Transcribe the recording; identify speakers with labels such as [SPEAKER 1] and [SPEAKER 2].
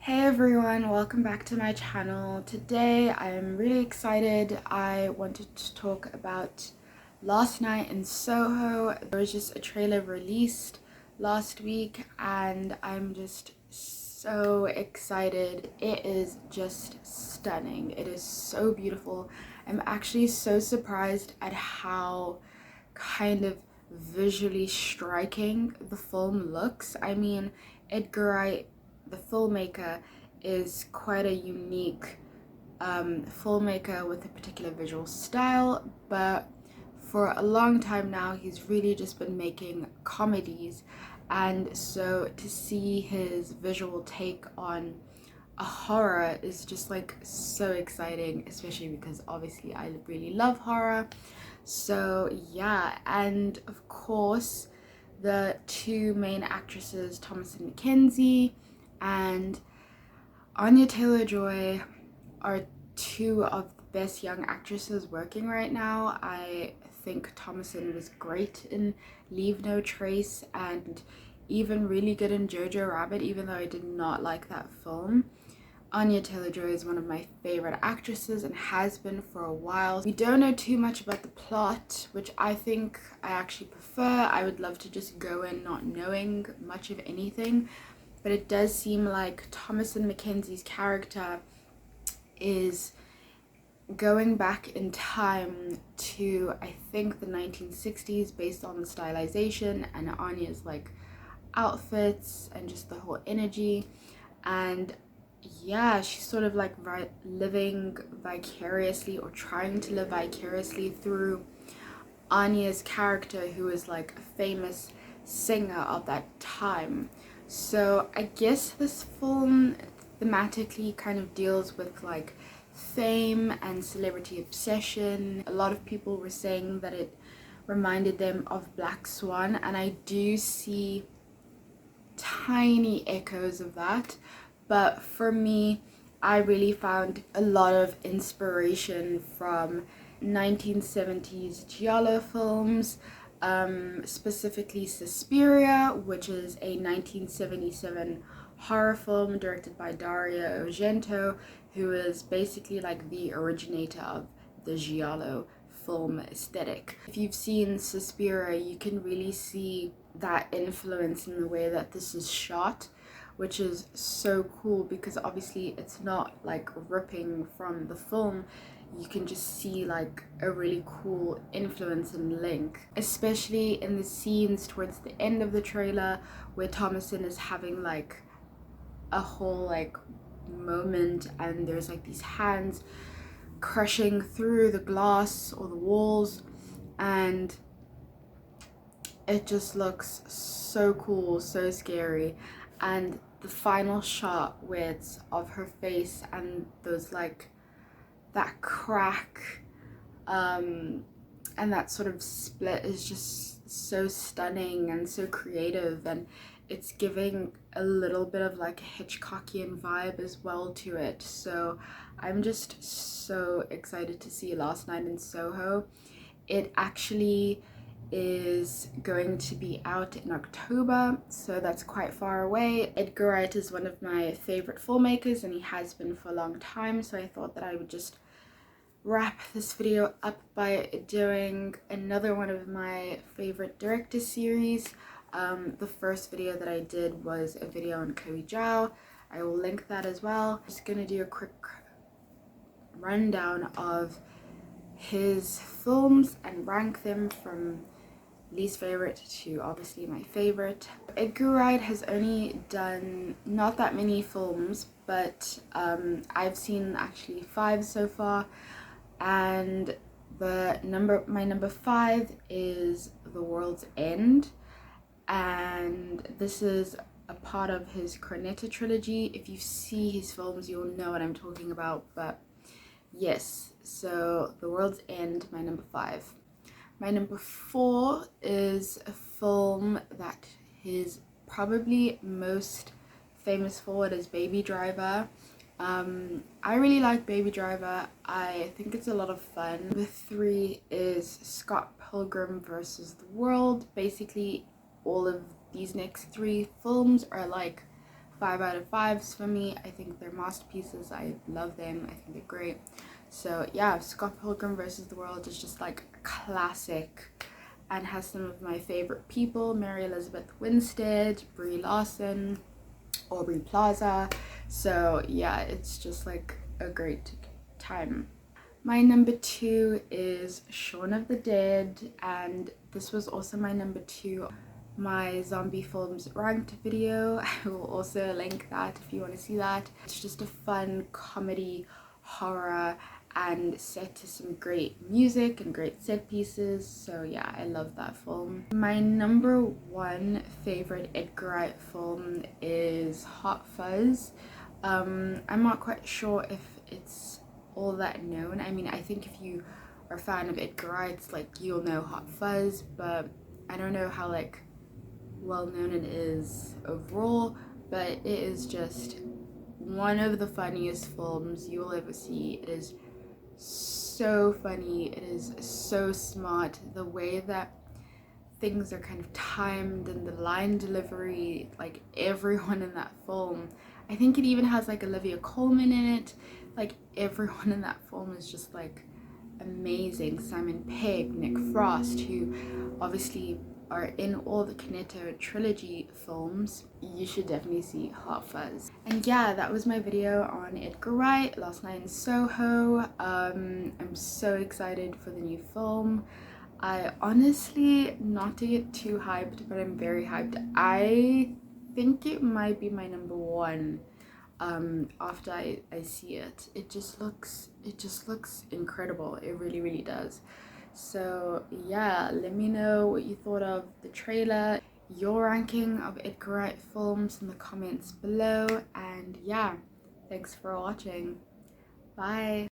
[SPEAKER 1] Hey everyone, welcome back to my channel. Today I'm really excited. I wanted to talk about Last Night in Soho. There was just a trailer released last week and I'm just so excited. It is just stunning. It is so beautiful. I'm actually so surprised at how kind of visually striking the film looks. I mean, Edgar Wright, the filmmaker, is quite a unique filmmaker with a particular visual style, but for a long time now he's really just been making comedies, and so to see his visual take on a horror is just like so exciting, especially because obviously I really love horror. So yeah, and of course the two main actresses, thomasin mckenzie and Anya Taylor-Joy, are two of the best young actresses working right now. I think Thomasin was great in Leave No Trace and even really good in Jojo Rabbit, even though I did not like that film. Anya Taylor-Joy is one of my favorite actresses and has been for a while. We don't know too much about the plot, which I think I actually prefer. I would love to just go in not knowing much of anything, but it does seem like thomasin mckenzie's character is going back in time to, I think, the 1960s based on the stylization and Anya's like outfits and just the whole energy. And yeah, she's sort of like living vicariously, or trying to live vicariously through Anya's character, who is like a famous singer of that time. So I guess this film thematically kind of deals with like fame and celebrity obsession. A lot of people were saying that it reminded them of Black Swan, and I do see tiny echoes of that, but for me, I really found a lot of inspiration from 1970s giallo films, specifically Suspiria, which is a 1977 horror film directed by Dario Argento, who is basically like the originator of the giallo film aesthetic. If you've seen Suspiria, you can really see that influence in the way that this is shot, which is so cool because obviously it's not like ripping from the film. You can just see like a really cool influence and link, especially in the scenes towards the end of the trailer where thomasin is having like a whole like moment and there's like these hands crushing through the glass or the walls, and it just looks so cool, so scary. And the final shot where it's of her face and those like that crack and that sort of split is just so stunning and so creative, and it's giving a little bit of like a Hitchcockian vibe as well to it. So I'm just so excited to see Last Night in Soho. It actually is going to be out in October, so that's quite far away. Edgar Wright is one of my favorite filmmakers and he has been for a long time, so I thought that I would just wrap this video up by doing another one of my favorite director series. The first video that I did was a video on Chloe Zhao. I will link that as well. Just gonna do a quick rundown of his films and rank them from least favorite to obviously my favorite. Edgar Wright has only done not that many films, but I've seen actually 5 so far, and my number 5 is The World's End, and this is a part of his Cornetto trilogy. If you see his films you'll know what I'm talking about, but yes, so The World's End, my number 5. My number 4 is a film that he's probably most famous for. It is Baby Driver. I really like Baby Driver. I think it's a lot of fun. Number 3 is Scott Pilgrim versus the World. Basically all of these next 3 films are like 5 out of 5s for me. I think they're masterpieces. I love them. I think they're great. So yeah, Scott Pilgrim versus the World is just like a classic and has some of my favorite people: Mary Elizabeth Winstead, Brie Larson, Aubrey Plaza. So yeah, it's just like a great time. My number 2 is Shaun of the Dead, and this was also my number 2 my zombie films ranked video. I will also link that if you want to see that. It's just a fun comedy horror and set to some great music and great set pieces. So yeah, I love that film. My number 1 favorite Edgar Wright film is Hot Fuzz. I'm not quite sure if it's all that known. I mean, I think if you are a fan of Edgar Wright's, like, you'll know Hot Fuzz, but I don't know how like well known it is overall, but it is just one of the funniest films you will ever see. It is so funny, it is so smart, the way that things are kind of timed and the line delivery, like everyone in that film, I think it even has like Olivia Colman in it, like everyone in that film is just like amazing. Simon Pegg, Nick Frost, who obviously are in all the Cornetto trilogy films. You should definitely see Hot Fuzz. And yeah, that was my video on Edgar Wright, Last Night in Soho. I'm so excited for the new film. I honestly, not to get too hyped, but I'm very hyped. I think it might be my number 1 after I see it. It just looks incredible. It really does. So yeah, let me know what you thought of the trailer, your ranking of Edgar Wright films in the comments below, and yeah, thanks for watching. Bye.